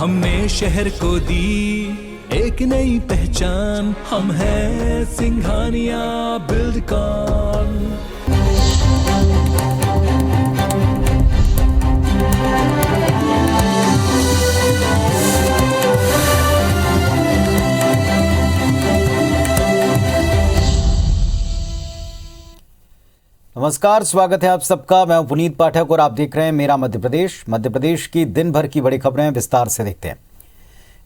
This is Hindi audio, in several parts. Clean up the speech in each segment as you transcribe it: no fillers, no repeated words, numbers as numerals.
हमने शहर को दी एक नई पहचान, हम हैं सिंघानिया बिल्डकॉन। नमस्कार, स्वागत है आप सबका। मैं पुनीत पाठक और आप देख रहे हैं मेरा मध्य प्रदेश। मध्य प्रदेश की दिन भर की बड़ी खबरें विस्तार से देखते हैं।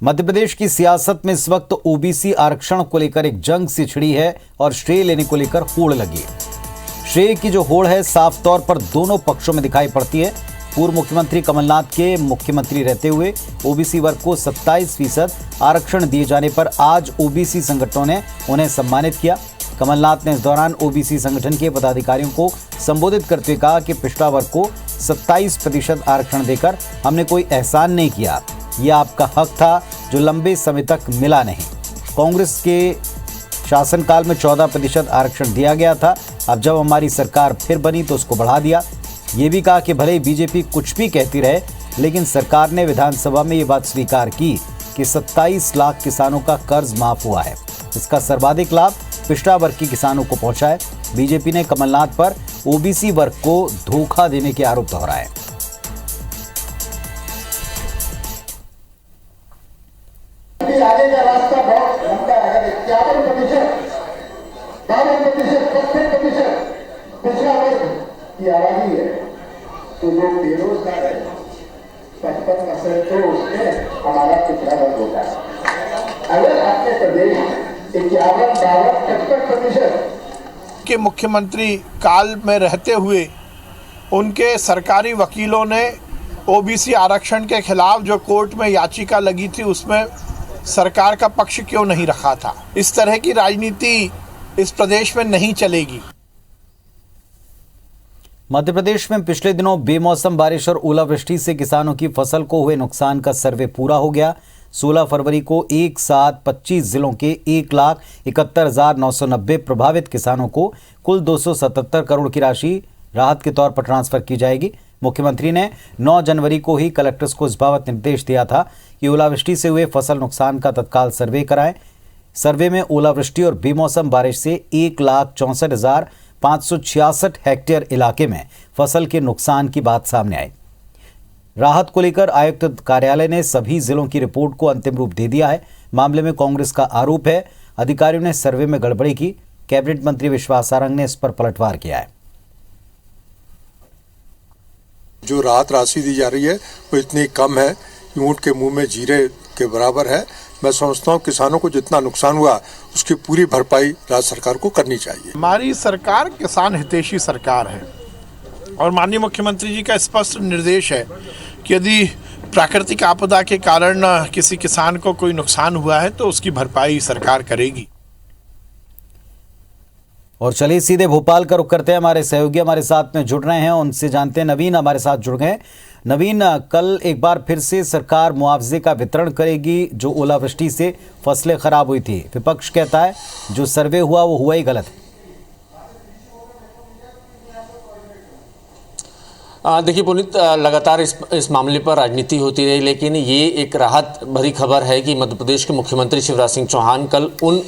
मध्य प्रदेश की सियासत में इस वक्त ओबीसी आरक्षण को लेकर एक जंग सी छिड़ी है और श्रेय लेने को लेकर होड़ लगी है। श्रेय की जो होड़ है साफ तौर पर दोनों पक्षों में दिखाई पड़ती है। पूर्व मुख्यमंत्री कमलनाथ के मुख्यमंत्री रहते हुए ओबीसी वर्ग को 27% आरक्षण दिए जाने पर आज ओबीसी संगठनों ने उन्हें सम्मानित किया। कमलनाथ ने इस दौरान ओबीसी संगठन के पदाधिकारियों को संबोधित करते हुए कहा कि पिछड़ा वर्ग को 27% आरक्षण देकर हमने कोई एहसान नहीं किया, ये आपका हक था जो लंबे समय तक मिला नहीं। कांग्रेस के शासनकाल में 14% आरक्षण दिया गया था, अब जब हमारी सरकार फिर बनी तो उसको बढ़ा दिया। ये भी कहा कि भले ही बीजेपी कुछ भी कहती रहे, लेकिन सरकार ने विधानसभा में ये बात स्वीकार की कि 27 लाख किसानों का कर्ज माफ हुआ है। इसका सर्वाधिक लाभ पिछड़ा वर्ग के किसानों को पहुंचा है। बीजेपी ने कमलनाथ पर ओबीसी वर्ग को धोखा देने के आरोप दोहराए। आगे का रास्ता बहुत लंबा है। अगर 51%, 52%, 50% पिछड़ा वर्ग की आबादी है तो जो बेरोजगार है 55% तो उसमें हमारा पिछड़ा वर्ग होता है। अगर आपके प्रदेश 51-52-55% के मुख्यमंत्री काल में रहते हुए उनके सरकारी वकीलों ने ओबीसी आरक्षण के खिलाफ जो कोर्ट में याचिका लगी थी उसमें सरकार का पक्ष क्यों नहीं रखा था। इस तरह की राजनीति इस प्रदेश में नहीं चलेगी। मध्य प्रदेश में पिछले दिनों बेमौसम बारिश और ओलावृष्टि से किसानों की फसल को हुए नुकसान का सर्वे पूरा हो गया। 16 फरवरी को एक साथ 25 जिलों के 1,71,990 प्रभावित किसानों को कुल 277 करोड़ की राशि राहत के तौर पर ट्रांसफर की जाएगी। मुख्यमंत्री ने 9 जनवरी को ही कलेक्टर्स को इस बाबत निर्देश दिया था कि ओलावृष्टि से हुए फसल नुकसान का तत्काल सर्वे कराएं। सर्वे में ओलावृष्टि और बेमौसम बारिश से 1,64,566 हेक्टेयर इलाके में फसल के नुकसान की बात सामने आई। राहत को लेकर आयुक्त कार्यालय ने सभी जिलों की रिपोर्ट को अंतिम रूप दे दिया है। मामले में कांग्रेस का आरोप है अधिकारियों ने सर्वे में गड़बड़ी की। कैबिनेट मंत्री विश्वास सारंग ने इस पर पलटवार किया है। जो राहत राशि दी जा रही है वो इतनी कम है, ऊंट के मुंह में जीरे के बराबर है। मैं समझता हूँ किसानों को जितना नुकसान हुआ उसकी पूरी भरपाई राज्य सरकार को करनी चाहिए। हमारी सरकार किसान हितैषी सरकार है और माननीय मुख्यमंत्री जी का स्पष्ट निर्देश है कि यदि प्राकृतिक आपदा के कारण किसी किसान को कोई नुकसान हुआ है तो उसकी भरपाई सरकार करेगी। और चलिए सीधे भोपाल का रुख करते हैं। हमारे सहयोगी हमारे साथ में जुड़ रहे हैं, उनसे जानते हैं। नवीन हमारे साथ जुड़ गए। नवीन, कल एक बार फिर से सरकार मुआवजे का वितरण करेगी जो ओलावृष्टि से फसलें खराब हुई थी। विपक्ष कहता है जो सर्वे हुआ वो हुआ ही गलत है। देखिए पुनीत, लगातार इस मामले पर राजनीति होती रही, लेकिन ये एक राहत भरी खबर है कि मध्य प्रदेश के मुख्यमंत्री शिवराज सिंह चौहान कल उन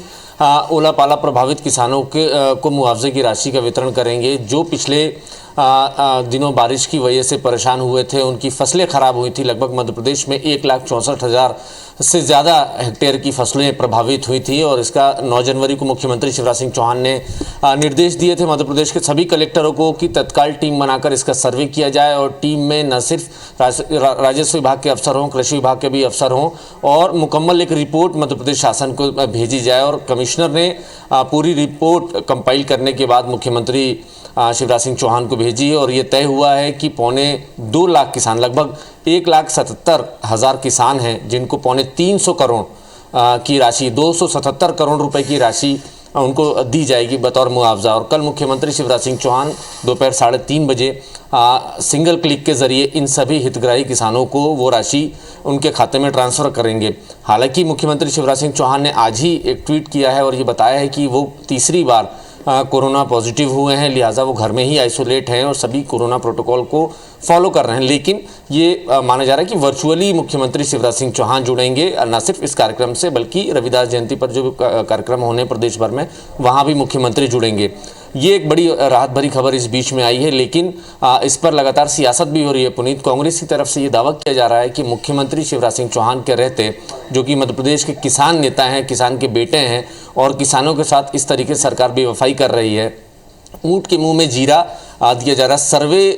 ओला पाला प्रभावित किसानों को मुआवजे की राशि का वितरण करेंगे जो पिछले दिनों बारिश की वजह से परेशान हुए थे। उनकी फसलें खराब हुई थी। लगभग मध्य प्रदेश में 1,64,000 से ज़्यादा हेक्टेयर की फसलें प्रभावित हुई थी और इसका 9 जनवरी को मुख्यमंत्री शिवराज सिंह चौहान ने निर्देश दिए थे मध्य प्रदेश के सभी कलेक्टरों को कि तत्काल टीम बनाकर इसका सर्वे किया जाए और टीम में न सिर्फ राजस्व विभाग के अफसर हों, कृषि विभाग के भी अफसर हों और मुकम्मल एक रिपोर्ट मध्य प्रदेश शासन को भेजी जाए। और कमिश्नर ने पूरी रिपोर्ट कंपाइल करने के बाद मुख्यमंत्री शिवराज सिंह चौहान को भेजी और ये तय हुआ है कि 2.25 लाख किसान, लगभग 1,77,000 किसान हैं जिनको 350 करोड़ की राशि, 277 करोड़ रुपए की राशि उनको दी जाएगी बतौर मुआवजा। और कल मुख्यमंत्री शिवराज सिंह चौहान दोपहर 3:30 बजे सिंगल क्लिक के जरिए इन सभी हितग्राही किसानों को वो राशि उनके खाते में ट्रांसफ़र करेंगे। हालांकि मुख्यमंत्री शिवराज सिंह चौहान ने आज ही एक ट्वीट किया है और ये बताया है कि वो तीसरी बार कोरोना पॉजिटिव हुए हैं, लिहाजा वो घर में ही आइसोलेट हैं और सभी कोरोना प्रोटोकॉल को फॉलो कर रहे हैं। लेकिन ये माना जा रहा है कि वर्चुअली मुख्यमंत्री शिवराज सिंह चौहान जुड़ेंगे, न सिर्फ इस कार्यक्रम से बल्कि रविदास जयंती पर जो कार्यक्रम होने प्रदेश भर में वहाँ भी मुख्यमंत्री जुड़ेंगे। ये एक बड़ी राहत भरी खबर इस बीच में आई है, लेकिन इस पर लगातार सियासत भी हो रही है। पुनीत, कांग्रेस की तरफ से ये दावा किया जा रहा है कि मुख्यमंत्री शिवराज सिंह चौहान के रहते, जो कि मध्य प्रदेश के किसान नेता हैं, किसान के बेटे हैं और किसानों के साथ इस तरीके से सरकार बेवफाई कर रही है, ऊंट के मुंह में जीरा दिया जा रहा, सर्वे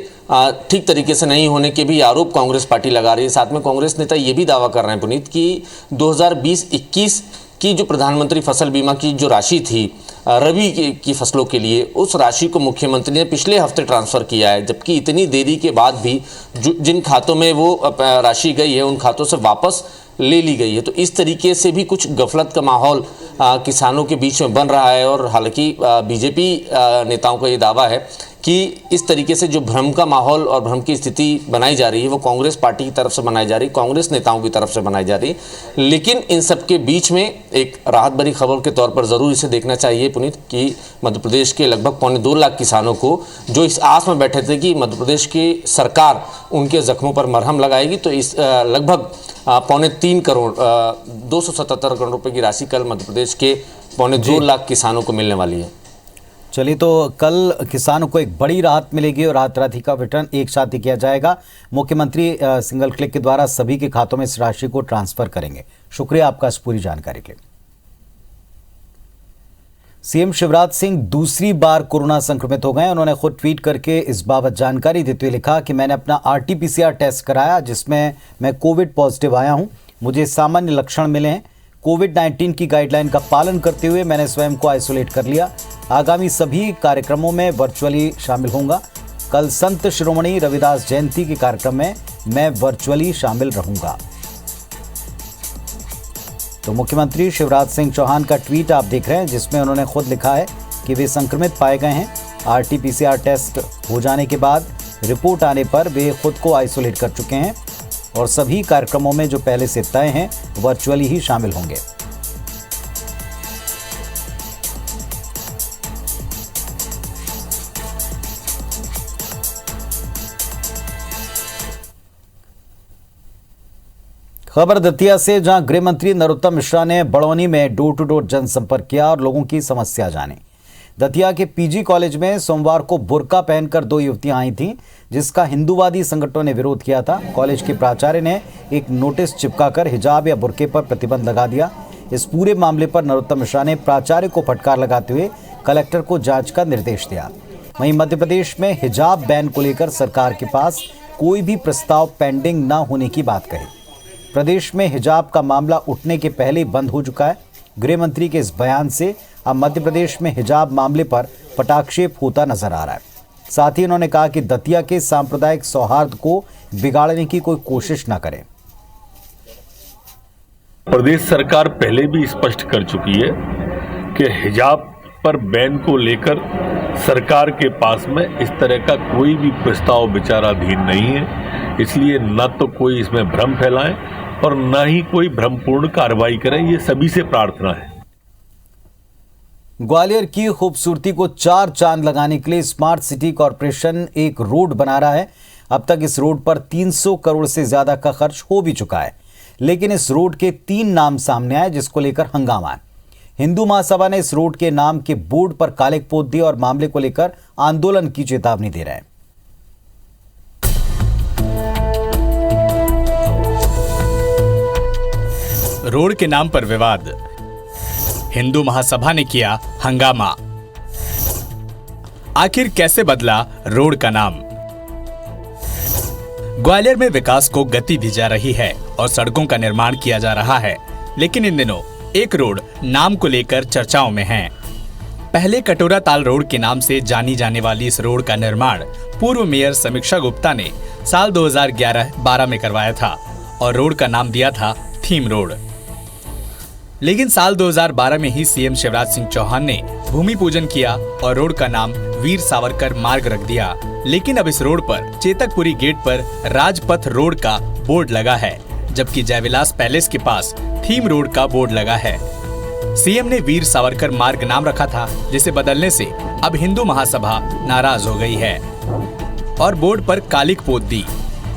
ठीक तरीके से नहीं होने के भी आरोप कांग्रेस पार्टी लगा रही है। साथ में कांग्रेस नेता ये भी दावा कर रहे हैं पुनीत कि 2020-21 की जो प्रधानमंत्री फसल बीमा की जो राशि थी रबी की फसलों के लिए, उस राशि को मुख्यमंत्री ने पिछले हफ्ते ट्रांसफ़र किया है, जबकि इतनी देरी के बाद भी जिन खातों में वो राशि गई है उन खातों से वापस ले ली गई है। तो इस तरीके से भी कुछ गफलत का माहौल किसानों के बीच में बन रहा है। और हालांकि बीजेपी नेताओं का ये दावा है कि इस तरीके से जो भ्रम का माहौल और भ्रम की स्थिति बनाई जा रही है वो कांग्रेस पार्टी की तरफ से बनाई जा रही, कांग्रेस नेताओं की तरफ से बनाई जा रही। लेकिन इन सब के बीच में एक राहत भरी खबर के तौर पर ज़रूर इसे देखना चाहिए पुनीत कि मध्य प्रदेश के लगभग 2.25 लाख किसानों को जो इस आस में बैठे थे कि मध्य प्रदेश की सरकार उनके जख्मों पर मरहम लगाएगी, तो इस लगभग 3.25 करोड़ 277 करोड़ रुपए की राशि कल मध्य प्रदेश के 2.25 लाख किसानों को मिलने वाली है। चलिए, तो कल किसानों को एक बड़ी राहत मिलेगी और राहत राशि का वितरण एक साथ ही किया जाएगा। मुख्यमंत्री सिंगल क्लिक के द्वारा सभी के खातों में इस राशि को ट्रांसफर करेंगे। शुक्रिया आपका इस पूरी जानकारी के लिए। सीएम शिवराज सिंह दूसरी बार कोरोना संक्रमित हो गए। उन्होंने खुद ट्वीट करके इस बाबत जानकारी देते हुए लिखा कि मैंने अपना RT-PCR टेस्ट कराया जिसमें मैं कोविड पॉजिटिव आया हूं। मुझे सामान्य लक्षण मिले हैं। कोविड-19 की गाइडलाइन का पालन करते हुए मैंने स्वयं को आइसोलेट कर लिया। आगामी सभी कार्यक्रमों में वर्चुअली शामिल होऊंगा। कल संत शिरोमणि रविदास जयंती के कार्यक्रम में मैं वर्चुअली शामिल रहूंगा। तो मुख्यमंत्री शिवराज सिंह चौहान का ट्वीट आप देख रहे हैं जिसमें उन्होंने खुद लिखा है कि वे संक्रमित पाए गए हैं। RT-PCR टेस्ट हो जाने के बाद रिपोर्ट आने पर वे खुद को आइसोलेट कर चुके हैं और सभी कार्यक्रमों में जो पहले से तय हैं वर्चुअली ही शामिल होंगे। खबर दतिया से, जहां गृह मंत्री नरोत्तम मिश्रा ने बड़ौनी में डोर टू डोर जनसंपर्क किया और लोगों की समस्या जानी। दतिया के PG कॉलेज में सोमवार को बुर्का पहनकर 2 युवतियां आई थीं जिसका हिंदूवादी संगठनों ने विरोध किया था। कॉलेज के प्राचार्य ने एक नोटिस चिपकाकर हिजाब या बुर्के पर प्रतिबंध लगा दिया। इस पूरे मामले पर नरोत्तम मिश्रा ने प्राचार्य को फटकार लगाते हुए कलेक्टर को जांच का निर्देश दिया। वहीं मध्य प्रदेश में हिजाब बैन को लेकर सरकार के पास कोई भी प्रस्ताव पेंडिंग न होने की बात कही। प्रदेश में हिजाब का मामला उठने के पहले ही बंद हो चुका है। गृह मंत्री के इस बयान से अब मध्य प्रदेश में हिजाब मामले पर पटाक्षेप होता नजर आ रहा है। साथ ही उन्होंने कहा कि दतिया के सांप्रदायिक सौहार्द को बिगाड़ने की कोई कोशिश न करें। प्रदेश सरकार पहले भी स्पष्ट कर चुकी है कि हिजाब पर बैन को लेकर सरकार के पास में इस तरह का कोई भी प्रस्ताव विचाराधीन नहीं है। इसलिए न तो कोई इसमें भ्रम फैलाएं और न ही कोई भ्रमपूर्ण कार्रवाई करें, ये सभी से प्रार्थना है। ग्वालियर की खूबसूरती को 4 चांद लगाने के लिए स्मार्ट सिटी कॉरपोरेशन एक रोड बना रहा है। अब तक इस रोड पर 300 करोड़ से ज्यादा का खर्च हो भी चुका है, लेकिन इस रोड के 3 नाम सामने आए जिसको लेकर हंगामा है। हिंदू महासभा ने इस रोड के नाम के बोर्ड पर कालिक पोत दिया और मामले को लेकर आंदोलन की चेतावनी दे रहे हैं। रोड के नाम पर विवाद, हिंदू महासभा ने किया हंगामा। आखिर कैसे बदला रोड का नाम? ग्वालियर में विकास को गति दी जा रही है और सड़कों का निर्माण किया जा रहा है, लेकिन इन दिनों एक रोड नाम को लेकर चर्चाओं में है। पहले कटोरा ताल रोड के नाम से जानी जाने वाली इस रोड का निर्माण पूर्व मेयर समीक्षा गुप्ता ने साल 2011-12 में करवाया था और रोड का नाम दिया था थीम रोड। लेकिन साल 2012 में ही सीएम शिवराज सिंह चौहान ने भूमि पूजन किया और रोड का नाम वीर सावरकर मार्ग रख दिया। लेकिन अब इस रोड पर चेतकपुरी गेट पर राजपथ रोड का बोर्ड लगा है, जबकि जयविलास पैलेस के पास थीम रोड का बोर्ड लगा है। सीएम ने वीर सावरकर मार्ग नाम रखा था, जिसे बदलने से अब हिंदू महासभा नाराज हो गई है और बोर्ड पर कालिक पोत दी।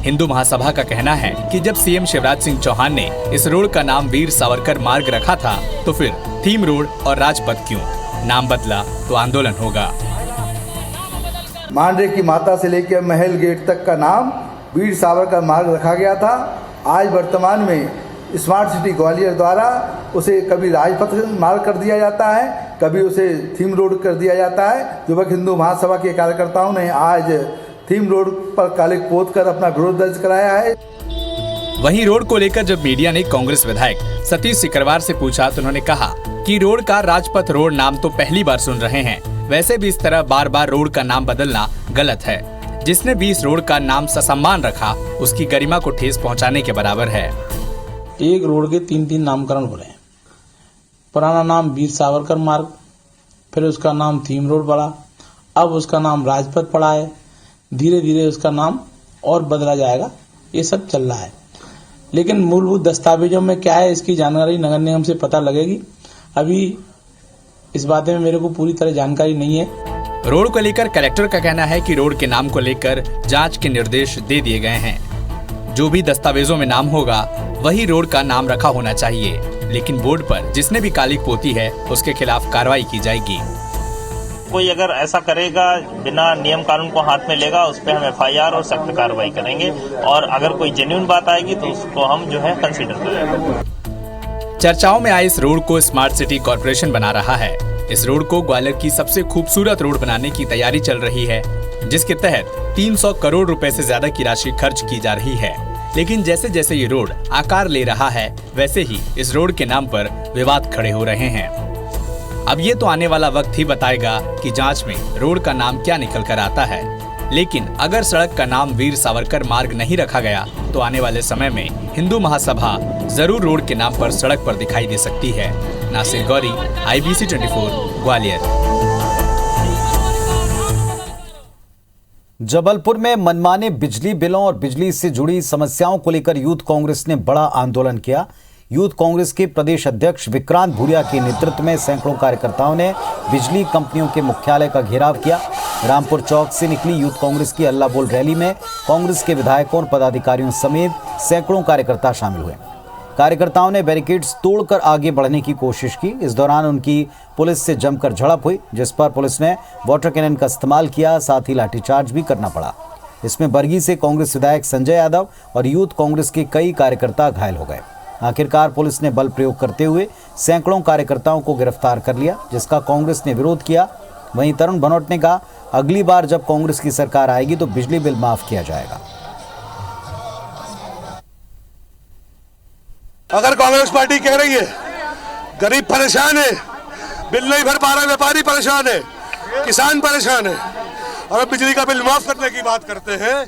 हिंदू महासभा का कहना है कि जब सीएम शिवराज सिंह चौहान ने इस रोड का नाम वीर सावरकर मार्ग रखा था, तो फिर थीम रोड और राजपथ क्यों? नाम बदला तो आंदोलन होगा। मांडरे की माता से लेकर महल गेट तक का नाम वीर सावरकर मार्ग रखा गया था। आज वर्तमान में स्मार्ट सिटी ग्वालियर द्वारा उसे कभी राजपथ मार्ग कर दिया जाता है, कभी उसे थीम रोड कर दिया जाता है। युवक हिंदू महासभा के कार्यकर्ताओं ने आज थीम रोड पर कालिक पोत कर अपना विरोध दर्ज कराया है। वहीं रोड को लेकर जब मीडिया ने कांग्रेस विधायक सतीश सिकरवार से पूछा तो उन्होंने कहा कि रोड का राजपथ रोड नाम तो पहली बार सुन रहे हैं, वैसे भी इस तरह बार बार रोड का नाम बदलना गलत है। जिसने भी इस रोड का नाम ससम्मान रखा, उसकी गरिमा को ठेस पहुंचाने के बराबर है। एक रोड के 3 नामकरण हो रहे हैं। पुराना नाम वीर सावरकर मार्ग, फिर उसका नाम थीम रोड पड़ा, अब उसका नाम राजपथ पड़ा है। धीरे धीरे उसका नाम और बदला जाएगा, ये सब चल रहा है। लेकिन मूलभूत दस्तावेजों में क्या है, इसकी जानकारी नगर निगम से पता लगेगी। अभी इस बारे में मेरे को पूरी तरह जानकारी नहीं है। रोड को लेकर कलेक्टर का कहना है कि रोड के नाम को लेकर जांच के निर्देश दे दिए गए हैं। जो भी दस्तावेजों में नाम होगा वही रोड का नाम रखा होना चाहिए, लेकिन बोर्ड पर जिसने भी कालिक पोती है उसके खिलाफ कार्रवाई की जाएगी। कोई अगर ऐसा करेगा, बिना नियम कानून को हाथ में लेगा, उस पर हम FIR और सख्त कार्रवाई करेंगे और अगर कोई जेन्युइन बात आएगी तो उसको हम जो है कंसीडर करेंगे। चर्चाओं में आए इस रोड को स्मार्ट सिटी कॉर्पोरेशन बना रहा है। इस रोड को ग्वालियर की सबसे खूबसूरत रोड बनाने की तैयारी चल रही है, जिसके तहत 300 करोड़ रुपए से ज्यादा की राशि खर्च की जा रही है। लेकिन जैसे जैसे ये रोड आकार ले रहा है, वैसे ही इस रोड के नाम पर विवाद खड़े हो रहे हैं। अब ये तो आने वाला वक्त ही बताएगा कि जांच में रोड का नाम क्या निकल कर आता है। लेकिन अगर सड़क का नाम वीर सावरकर मार्ग नहीं रखा गया तो आने वाले समय में हिंदू महासभा जरूर रोड के नाम पर सड़क पर दिखाई दे सकती है। नासिर गौरी, IBC 24, ग्वालियर। जबलपुर में मनमाने बिजली बिलों और बिजली से जुड़ी समस्याओं को लेकर यूथ कांग्रेस ने बड़ा आंदोलन किया। यूथ कांग्रेस के प्रदेश अध्यक्ष विक्रांत भूरिया के नेतृत्व में सैकड़ों कार्यकर्ताओं ने बिजली कंपनियों के मुख्यालय का घेराव किया। रामपुर चौक से निकली यूथ कांग्रेस की अल्लाह बोल रैली में कांग्रेस के विधायकों और पदाधिकारियों समेत सैकड़ों कार्यकर्ता शामिल हुए। कार्यकर्ताओं ने बैरिकेड्स तोड़कर आगे बढ़ने की कोशिश की। इस दौरान उनकी पुलिस से जमकर झड़प हुई, जिस पर पुलिस ने वाटर कैनन का इस्तेमाल किया, साथ ही लाठीचार्ज भी करना पड़ा। इसमें बरगी से कांग्रेस विधायक संजय यादव और यूथ कांग्रेस के कई कार्यकर्ता घायल हो गए। आखिरकार पुलिस ने बल प्रयोग करते हुए सैकड़ों कार्यकर्ताओं को गिरफ्तार कर लिया, जिसका कांग्रेस ने विरोध किया। वहीं तरुण भनोट ने कहा, अगली बार जब कांग्रेस की सरकार आएगी तो बिजली बिल माफ किया जाएगा। अगर कांग्रेस पार्टी कह रही है गरीब परेशान है, बिल नहीं भर पा रहा, व्यापारी परेशान है, किसान परेशान है, और बिजली का बिल माफ करने की बात करते हैं,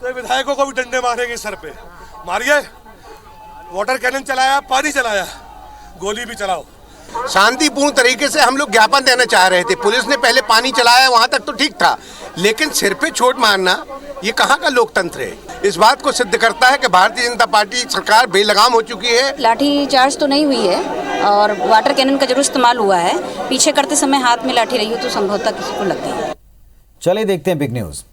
तो विधायकों को भी डंडे मारेंगे सर पे। मारिए, वाटर कैनन चलाया, पानी चलाया, गोली भी चलाओ। शांतिपूर्ण तरीके से हम लोग ज्ञापन देना चाह रहे थे। पुलिस ने पहले पानी चलाया, वहां तक तो ठीक था, लेकिन सिर पे चोट मारना ये कहाँ का लोकतंत्र है? इस बात को सिद्ध करता है कि भारतीय जनता पार्टी सरकार बेलगाम हो चुकी है। लाठी चार्ज तो नहीं हुई है और वाटर कैनन का जरूर इस्तेमाल हुआ है। पीछे करते समय हाथ में लाठी रही हो तो संभवतः किसी को लग गई। चलिए देखते हैं बिग न्यूज।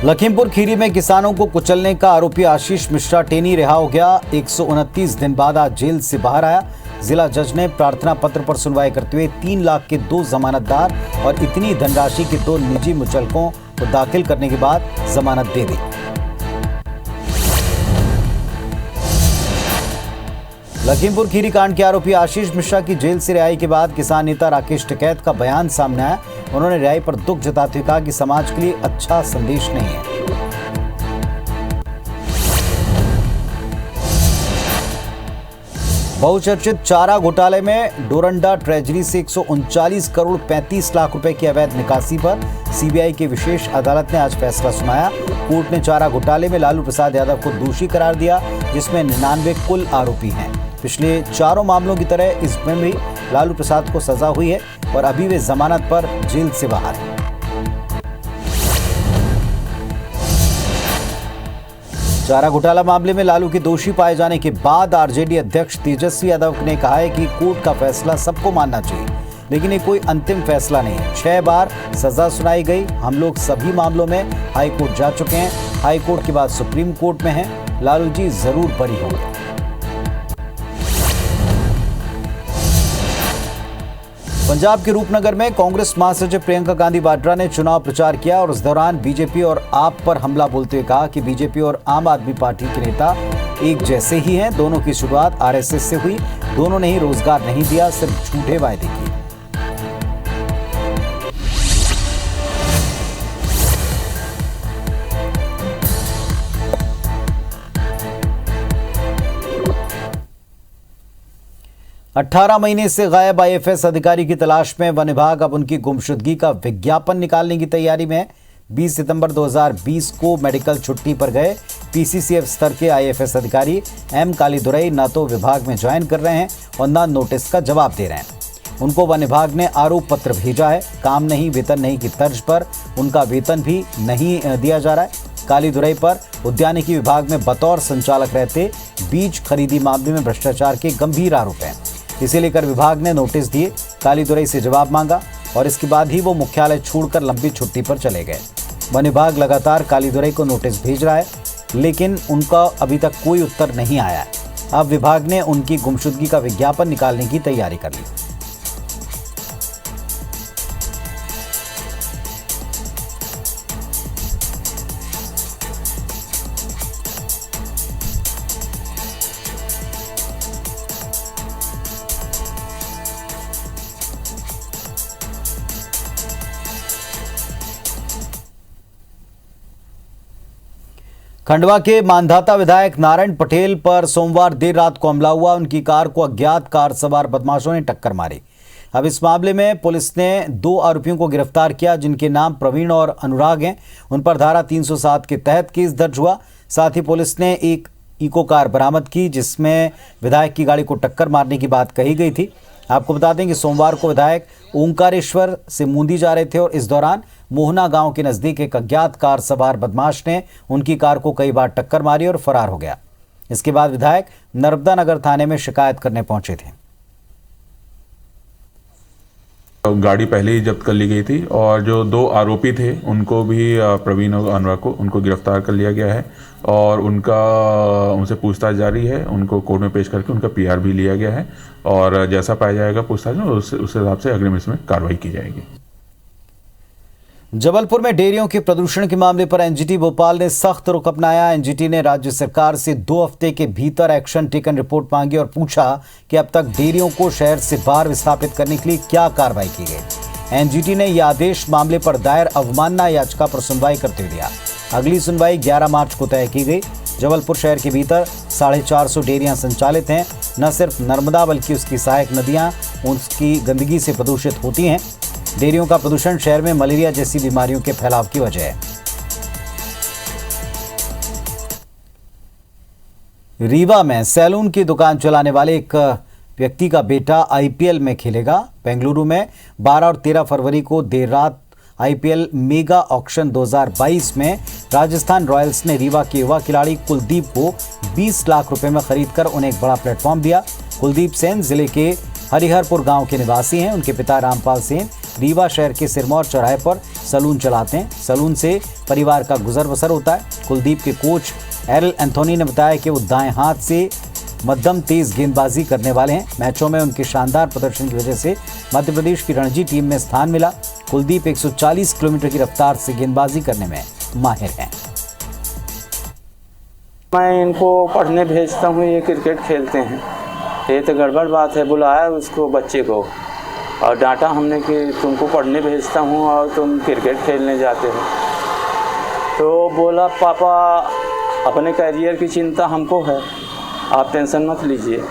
लखीमपुर खीरी में किसानों को कुचलने का आरोपी आशीष मिश्रा टेनी रिहा हो गया। 129 दिन बाद आज जेल से बाहर आया। जिला जज ने प्रार्थना पत्र पर सुनवाई करते हुए 3 लाख के 2 जमानतदार और इतनी धनराशि के 2 निजी मुचलकों को दाखिल करने के बाद जमानत दे दी। लखीमपुर खीरी कांड के आरोपी आशीष मिश्रा की जेल से रिहाई के बाद किसान नेता राकेश टिकैत का बयान सामने आया। उन्होंने रिहाई पर दुख जताते हुए कहा कि समाज के लिए अच्छा संदेश नहीं है। बहुचर्चित चारा घोटाले में डोरंडा ट्रेजरी से 139 करोड़ 35 लाख रुपए की अवैध निकासी पर सीबीआई की विशेष अदालत ने आज फैसला सुनाया। कोर्ट ने चारा घोटाले में लालू प्रसाद यादव को दोषी करार दिया, जिसमें 99 कुल आरोपी हैं। पिछले चारों मामलों की तरह इसमें भी लालू प्रसाद को सजा हुई है और अभी वे जमानत पर जेल से बाहर हैं। चारा घोटाला मामले में लालू के दोषी पाए जाने के बाद आरजेडी अध्यक्ष तेजस्वी यादव ने कहा है कि कोर्ट का फैसला सबको मानना चाहिए, लेकिन ये कोई अंतिम फैसला नहीं है। 6 बार सजा सुनाई गई। हम लोग सभी मामलों में हाई कोर्ट जा चुके हैं। हाई कोर्ट के बाद सुप्रीम कोर्ट में हैं। लालू जी जरूर बरी होंगे। पंजाब के रूपनगर में कांग्रेस महासचिव प्रियंका गांधी वाड्रा ने चुनाव प्रचार किया और इस दौरान बीजेपी और आप पर हमला बोलते हुए कहा कि बीजेपी और आम आदमी पार्टी के नेता एक जैसे ही हैं। दोनों की शुरुआत आरएसएस से हुई। दोनों ने ही रोजगार नहीं दिया, सिर्फ झूठे वायदे किए। अठारह महीने से गायब आईएफएस अधिकारी की तलाश में वन विभाग अब उनकी गुमशुदगी का विज्ञापन निकालने की तैयारी में है। 20 सितंबर 2020 को मेडिकल छुट्टी पर गए पीसीसीएफ स्तर के आईएफएस अधिकारी एम कालीदुरई न तो विभाग में ज्वाइन कर रहे हैं और न नोटिस का जवाब दे रहे हैं। उनको वन विभाग ने आरोप पत्र भेजा है। काम नहीं, वेतन नहीं की तर्ज पर उनका वेतन भी नहीं दिया जा रहा है। कालीदुरई पर उद्यानिकी विभाग में बतौर संचालक रहते बीज खरीदी मामले में भ्रष्टाचार के गंभीर आरोप हैं। इसे लेकर विभाग ने नोटिस दिए, कालीदुरई से जवाब मांगा और इसके बाद ही वो मुख्यालय छोड़कर लंबी छुट्टी पर चले गए। वन विभाग लगातार कालीदुरई को नोटिस भेज रहा है, लेकिन उनका अभी तक कोई उत्तर नहीं आया है। अब विभाग ने उनकी गुमशुदगी का विज्ञापन निकालने की तैयारी कर ली। खंडवा के मानधाता विधायक नारायण पटेल पर सोमवार देर रात को हमला हुआ। उनकी कार को अज्ञात कार सवार बदमाशों ने टक्कर मारी। अब इस मामले में पुलिस ने 2 आरोपियों को गिरफ्तार किया, जिनके नाम प्रवीण और अनुराग हैं। उन पर धारा 307 के तहत केस दर्ज हुआ। साथ ही पुलिस ने एक इको कार बरामद की, जिसमें विधायक की गाड़ी को टक्कर मारने की बात कही गई थी। आपको बता दें कि सोमवार को विधायक ओंकारेश्वर से मूंदी जा रहे थे और इस दौरान मोहना गांव के नजदीक एक अज्ञात कार सवार बदमाश ने उनकी कार को कई बार टक्कर मारी और फरार हो गया। इसके बाद विधायक नर्मदा नगर थाने में शिकायत करने पहुंचे थे। गाड़ी पहले ही जब्त कर ली गई थी और जो 2 आरोपी थे उनको भी प्रवीण और अनुराग को उनको गिरफ्तार कर लिया गया है और उनसे पूछताछ जारी है। उनको कोर्ट में पेश करके उनका पीआर भी लिया गया है और जैसा पाया जाएगा पूछताछ में उस हिसाब से अग्रिम इसमें कार्रवाई की जाएगी। जबलपुर में डेयरियों के प्रदूषण के मामले पर एनजीटी भोपाल ने सख्त रुख अपनाया। एनजीटी ने राज्य सरकार से 2 हफ्ते के भीतर एक्शन टेकन रिपोर्ट मांगी और पूछा कि अब तक डेयरियों को शहर से बाहर विस्थापित करने के लिए क्या कार्रवाई की गई। एनजीटी ने यह आदेश मामले पर दायर अवमानना याचिका पर सुनवाई करते हुए दिया। अगली सुनवाई 11 मार्च को तय की गई। जबलपुर शहर के भीतर 450 डेयरियां संचालित हैं। न सिर्फ नर्मदा बल्कि उसकी सहायक नदियां उसकी गंदगी से प्रदूषित होती हैं। डेयरियों का प्रदूषण शहर में मलेरिया जैसी बीमारियों के फैलाव की वजह है। रीवा में सैलून की दुकान चलाने वाले एक व्यक्ति का बेटा आईपीएल में खेलेगा। बेंगलुरु में 12 और 13 फरवरी को देर रात आईपीएल मेगा ऑक्शन 2022 में राजस्थान रॉयल्स ने रीवा के युवा खिलाड़ी कुलदीप को 20 लाख रुपए में खरीदकर उन्हें एक बड़ा प्लेटफॉर्म दिया। कुलदीप सेन जिले के हरिहरपुर गांव के निवासी हैं। उनके पिता रामपाल सेन रीवा शहर के सिरमौर चौराहे पर सलून चलाते हैं। सलून से परिवार का गुजर बसर होता है। कुलदीप के कोच एरल एंथोनी ने बताया कि वो दाएं हाथ से मध्यम तेज गेंदबाजी करने वाले हैं। मैचों में उनके शानदार प्रदर्शन की वजह से मध्य प्रदेश की रणजी टीम में स्थान मिला। कुलदीप 140 किलोमीटर की रफ्तार से गेंदबाजी करने में माहिर हैं। मैं इनको पढ़ने भेजता हूँ, ये क्रिकेट खेलते हैं। ये तो गड़बड़ बात है। बुलाया उसको बच्चे को और डांटा हमने कि तुमको पढ़ने भेजता हूँ और तुम क्रिकेट खेलने जाते हो। तो बोला पापा अपने करियर की चिंता हमको है, आप टेंशन मत लीजिए।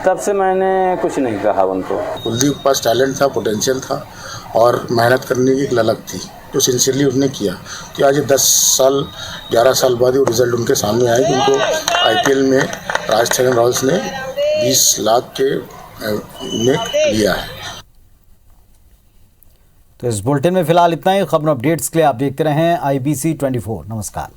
तब से मैंने कुछ नहीं कहा उनको। कुलदीप के पास टैलेंट था, पोटेंशियल था और मेहनत करने की ललक थी जो सिंसियरली उसने किया। तो आज 10 साल 11 साल बाद वो रिजल्ट उनके सामने आए कि उनको आईपीएल में राजस्थान रॉयल्स ने 20 लाख के में लिया है। तो इस बुलेटिन में फिलहाल इतना ही। खबर अपडेट्स के लिए आप देखते रहें IBC 24। नमस्कार।